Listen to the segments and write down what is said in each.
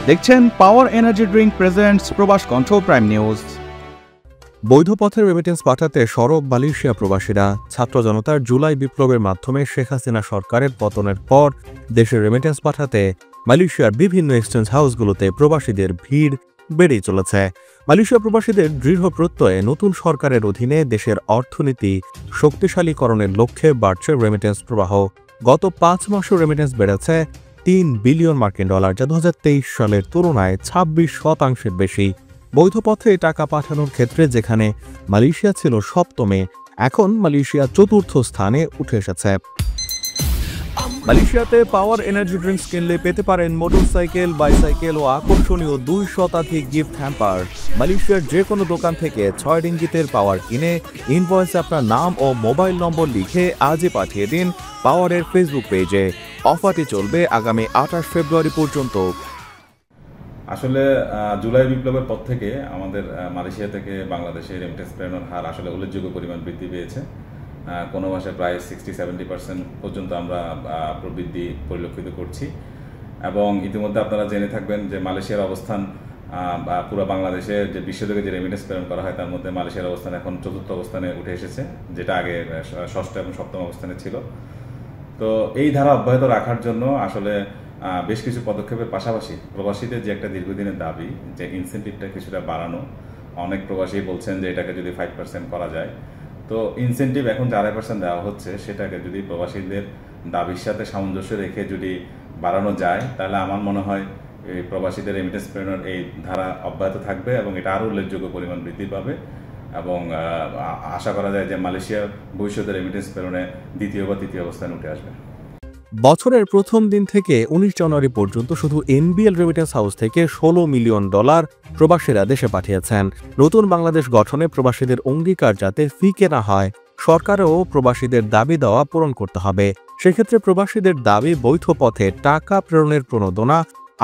দেখছেন power energy drink presents প্রবাস কণ্ঠ প্রাইম নিউজ। বৈধ পথে রেমিটেন্স পাঠাতে সরব মালয়েশিয়া প্রবাসীরা। ছাত্র জনতার জুলাই বিপ্লবের মাধ্যমে শেখ হাসিনা সরকারের পতনের পর দেশে রেমিটেন্স পাঠাতে মালয়েশিয়ার বিভিন্ন এক্সচেঞ্জ হাউসগুলোতে প্রবাসীদের ভিড় বেড়েই চলেছে। মালয়েশিয়া প্রবাসীদের দৃঢ় প্রত্যয়ে নতুন সরকারের অধীনে দেশের অর্থনীতি শক্তিশালীকরণের লক্ষ্যে বাড়ছে রেমিটেন্স প্রবাহ। গত 5 মাসে রেমিটেন্স বেড়েছে $3 বিলিয়ন, যা 2023 সালের তুলনায় 26% বেশি। বৈধ পথে টাকা পাঠানোর ক্ষেত্রে যেখানে মালয়েশিয়া ছিল সপ্তমে, এখন মালয়েশিয়া চতুর্থ স্থানে উঠে এসেছে। মালয়েশিয়াতে পাওয়ার এনার্জি ড্রিঙ্কস কিনলে পেতে পারেন মোটরসাইকেল, বাইসাইকেল ও আকর্ষণীয় 2 শতাধিক গিফট হ্যাম্পার। মালয়েশিয়ার যে কোনো দোকান থেকে 6 রিঙ্গিতের পাওয়ার কিনে ইনভয়েসে আপনার নাম ও মোবাইল নম্বর লিখে আজই পাঠিয়ে দিন পাওয়ারের ফেসবুক পেজে। অফারটি চলবে আগামী 28 ফেব্রুয়ারি পর্যন্ত। আসলে জুলাই বিপ্লবের পর থেকে আমাদের মালয়েশিয়া থেকে বাংলাদেশে রেমিটেন্স প্রেরণের হার আসলে উল্লেখযোগ্য পরিমাণ বৃদ্ধি পেয়েছে। কোনো মাসে প্রায় 60-70% পর্যন্ত আমরা প্রবৃদ্ধি পরিলক্ষিত করছি। এবং ইতিমধ্যে আপনারা জেনে থাকবেন যে মালয়েশিয়ার অবস্থান পুরো বাংলাদেশে যে বিশ্ব থেকে যে রেমিটেন্স প্রেরণ করা হয় তার মধ্যে মালয়েশিয়ার অবস্থান এখন চতুর্থ অবস্থানে উঠে এসেছে, যেটা আগে ষষ্ঠ এবং সপ্তম অবস্থানে ছিল। তো এই ধারা অব্যাহত রাখার জন্য আসলে বেশ কিছু পদক্ষেপের পাশাপাশি প্রবাসীদের যে একটা দীর্ঘদিনের দাবি যে ইনসেন্টিভটা কিছুটা বাড়ানো, অনেক প্রবাসী বলছেন যে এটাকে যদি 5% করা যায়। তো ইনসেন্টিভ এখন যে 2.5% দেওয়া হচ্ছে সেটাকে যদি প্রবাসীদের দাবির সাথে সামঞ্জস্য রেখে যদি বাড়ানো যায়, তাহলে আমার মনে হয় এই প্রবাসীদের রেমিটেন্স প্রেরণের এই ধারা অব্যাহত থাকবে এবং এটা আরও উল্লেখযোগ্য পরিমাণ বৃদ্ধি পাবে। এবং আশা করা যায় যে মালয়েশিয়া ভবিষ্যতে রেমিটেন্স প্রেরণে দ্বিতীয় বা তৃতীয় অবস্থানে উঠে আসবে। বছরের প্রথম দিন থেকে 19 জানুয়ারি পর্যন্ত শুধু এনবিএল রেমিটেন্স হাউস থেকে $16 মিলিয়ন প্রবাসীরা দেশে পাঠিয়েছেন। নতুন বাংলাদেশ গঠনে প্রবাসীদের অঙ্গীকার যাতে ফিকে না হয়, সরকারও প্রবাসীদের দাবি দেওয়া পূরণ করতে হবে। সেক্ষেত্রে প্রবাসীদের দাবি বৈধ পথে টাকা প্রেরণের প্রণোদনা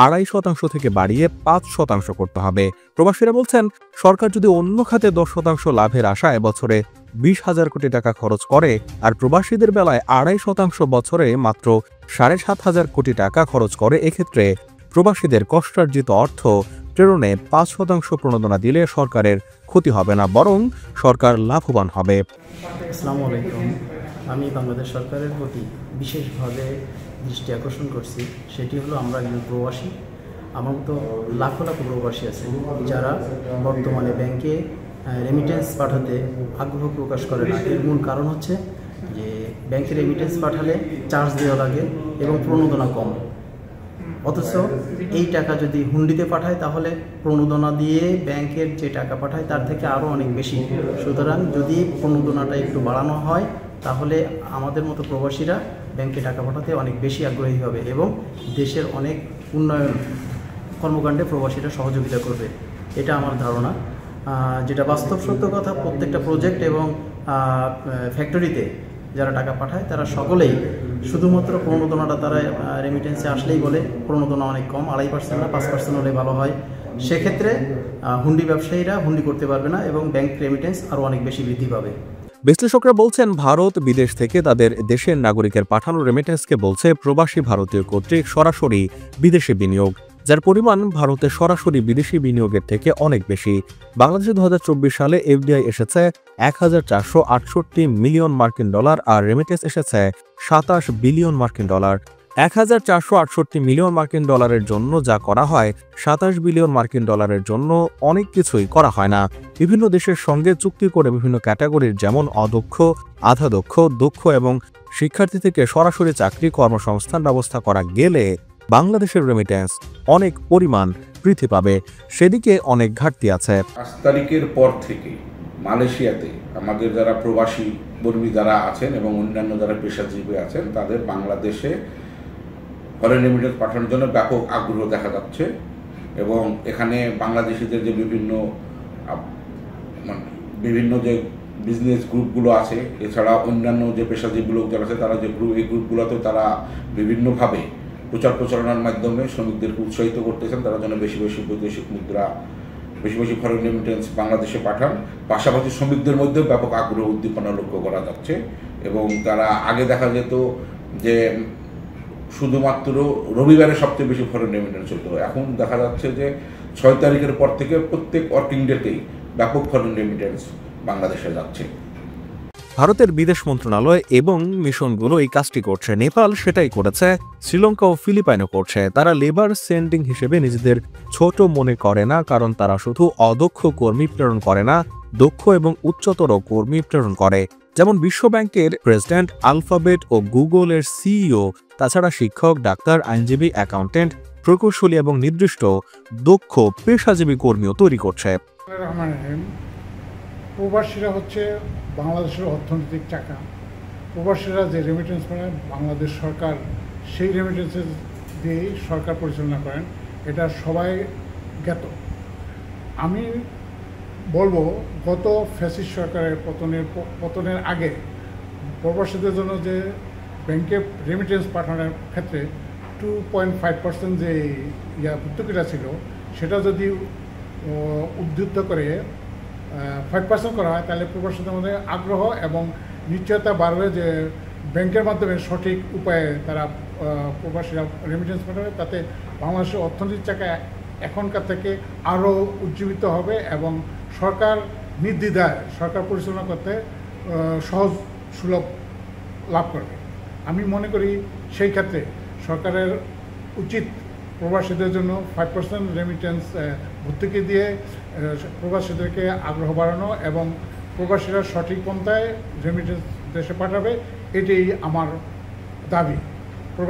2.5% থেকে বাড়িয়ে 5% করতে হবে। প্রবাসীরা বলছেন, সরকার যদি অন্য খাতে 10% লাভের আশায় বছরে 20,000 কোটি টাকা খরচ করে আর প্রবাসীদের বেলায় 2.5% বছরে মাত্র 7,500 কোটি টাকা খরচ করে, এক্ষেত্রে প্রবাসীদের কষ্টার্জিত অর্থ প্রেরণে 5% প্রণোদনা দিলে সরকারের ক্ষতি হবে না, বরং সরকার লাভবান হবে। আসসালামু আলাইকুম। আমি বাংলাদেশ সরকারের প্রতি বিশেষভাবে দৃষ্টি আকর্ষণ করছি। সেটি হলো, আমরা একজন প্রবাসী, আমার মতো লাখো লাখো প্রবাসী আছে যারা বর্তমানে ব্যাংকে রেমিটেন্স পাঠাতে আগ্রহ প্রকাশ করে না। এর মূল কারণ হচ্ছে যে ব্যাংকে রেমিটেন্স পাঠালে চার্জ দেওয়া লাগে এবং প্রণোদনা কম। অথচ এই টাকা যদি হুন্ডিতে পাঠায় তাহলে প্রণোদনা দিয়ে ব্যাংকের যে টাকা পাঠায় তার থেকে আরও অনেক বেশি। সুতরাং যদি প্রণোদনাটা একটু বাড়ানো হয় তাহলে আমাদের মতো প্রবাসীরা ব্যাংকে টাকা পাঠাতে অনেক বেশি আগ্রহী হবে এবং দেশের অনেক উন্নয়ন কর্মকাণ্ডে প্রবাসীরা সহযোগিতা করবে, এটা আমার ধারণা। যেটা বাস্তব সত্য কথা, প্রত্যেকটা প্রজেক্ট এবং ফ্যাক্টরিতে যারা টাকা পাঠায় তারা সকলেই শুধুমাত্র প্রণোদনাটা তারা রেমিটেন্সে আসলেই বলে প্রণোদনা অনেক কম, 2.5% না 5% হলে ভালো হয়। সেক্ষেত্রে হুন্ডি ব্যবসায়ীরা হুন্ডি করতে পারবে না এবং ব্যাংক রেমিটেন্স আরও অনেক বেশি বৃদ্ধি পাবে। বিশ্লেষকরা বলছেন, ভারত বিদেশ থেকে তাদের দেশের নাগরিকের পাঠানো রেমিটেন্সকে বলছে প্রবাসী ভারতীয় কর্তৃক সরাসরি বিদেশি বিনিয়োগ, যার পরিমাণ ভারতের সরাসরি বিদেশি বিনিয়োগের থেকে অনেক বেশি। বাংলাদেশে 2024 সালে এফডিআই এসেছে $1,468 মিলিয়ন আর রেমিটেন্স এসেছে $27 বিলিয়ন। $1,468 মিলিয়ন জন্য যা করা হয়, $27 বিলিয়ন জন্য অনেক কিছুই করা হয় না। বিভিন্ন দেশের সঙ্গে চুক্তি করে বিভিন্ন ক্যাটাগরির, যেমন অদক্ষ, আধা দক্ষ, দক্ষ এবং শিক্ষার্থী থেকে সরাসরি চাকরি কর্মসংস্থান ব্যবস্থা করা গেলে বাংলাদেশের রেমিটেন্স অনেক পরিমাণ বৃদ্ধি পাবে। সেদিকে অনেক ঘাটতি আছে। 5 তারিখের পর থেকে মালয়েশিয়াতে আমাদের যারা প্রবাসী কর্মী যারা আছেন এবং অন্যান্য যারা পেশাজীবী আছেন তাদের বাংলাদেশে ফরেন রেমিটেন্স পাঠানোর জন্য ব্যাপক আগ্রহ দেখা যাচ্ছে। এবং এখানে বাংলাদেশিদের যে বিভিন্ন যে বিজনেস গ্রুপগুলো আছে, এছাড়া অন্যান্য যে পেশাজীবী লোক যারা আছে তারা যে এই গ্রুপগুলোতে তারা বিভিন্নভাবে প্রচার প্রচারণার মাধ্যমে শ্রমিকদেরকে উৎসাহিত করতেছেন তারা যেন বেশি বেশি বৈদেশিক মুদ্রা, বেশি বেশি ফরেন রেমিটেন্স বাংলাদেশে পাঠান। পাশাপাশি শ্রমিকদের মধ্যেও ব্যাপক আগ্রহ উদ্দীপনা লক্ষ্য করা যাচ্ছে। এবং তারা আগে দেখা যেত যে শুধুমাত্র রবিবারে সবচেয়ে বেশি ফরেন রেমিটেন্স হতো। এখন দেখা যাচ্ছে যে 6 তারিখের পর থেকে প্রত্যেক ওয়ার্কিং ডেতেই ব্যাপক ফরেন রেমিটেন্স বাংলাদেশে যাচ্ছে। ভারতের বিদেশ মন্ত্রণালয় এবং মিশনগুলো এই কাজটি করছে। নেপাল সেটাই করেছে, শ্রীলঙ্কা ও ফিলিপাইনও করছে। তারা লেবার সেন্ডিং হিসেবে নিজেদের ছোট মনে করে না, কারণ তারা শুধু অদক্ষ কর্মী প্রেরণ করে না, দক্ষ এবং উচ্চতর কর্মী প্রেরণ করে। যেমন বিশ্বব্যাংকের প্রেসিডেন্ট, আলফাবেট ও গুগলের সিইও, তাছাড়া শিক্ষক, ডাক্তার, আইনজীবী, অ্যাকাউন্টেন্ট, প্রকৌশলী এবং নির্দিষ্ট দক্ষ পেশাজীবী কর্মীও তৈরি করছে। প্রবাসীরা হচ্ছে বাংলাদেশের অর্থনৈতিক চাকা। প্রবাসীরা যে রেমিটেন্স পায় বাংলাদেশ সরকার সেই রেমিটেন্সেস দিয়েই সরকার পরিচালনা করেন, এটা সবাই জ্ঞাত। আমি বলবো গত ফ্যাসিস্ট সরকারের পতনের আগে প্রবাসীদের জন্য যে ব্যাংকে রেমিটেন্স পাঠানোর ক্ষেত্রে 2.5% যে ভর্তুকিটা ছিল, সেটা যদি উদ্ধৃত করে 5% করা হয়, তাহলে প্রবাসীদের মধ্যে আগ্রহ এবং নিশ্চয়তা বাড়বে যে ব্যাংকের মাধ্যমে সঠিক উপায়ে তারা প্রবাসীরা রেমিটেন্স পাঠাবে। তাতে বাংলাদেশের অর্থনীতির চাকা এখনকার থেকে আরও উজ্জীবিত হবে এবং সরকার নির্দ্বিধায় সরকার পরিচালনা করতে সহজ সুলভ লাভ করবে। আমি মনে করি সেই ক্ষেত্রে সরকারের উচিত প্রবাসীদের জন্য 5% রেমিটেন্স ভর্তুকি দিয়ে প্রবাসীদেরকে আগ্রহ বাড়ানো এবং প্রবাসীরা সঠিক পন্থায় রেমিটেন্স দেশে পাঠাবে, এটাই আমার দাবি।